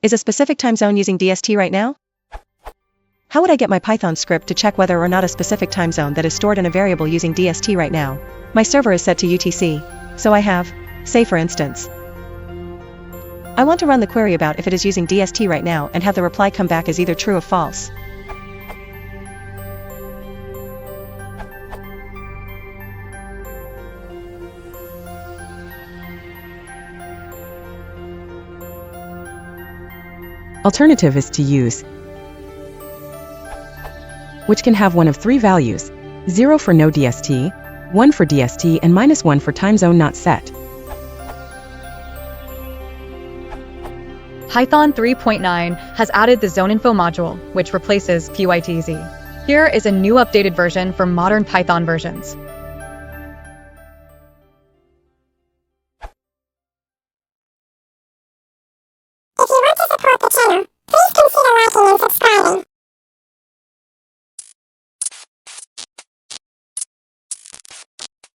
Is a specific time zone using DST right now? How would I get my Python script to check whether or not a specific time zone that is stored in a variable using DST right now? My server is set to UTC, so I have, say for instance, I want to run the query about if it is using DST right now and have the reply come back as either true or false. Alternative is to use, which can have one of three values: 0 for no DST, 1 for DST, and -1 for time zone not set. Python 3.9 has added the ZoneInfo module, which replaces pytz. Here is a new updated version for modern Python versions.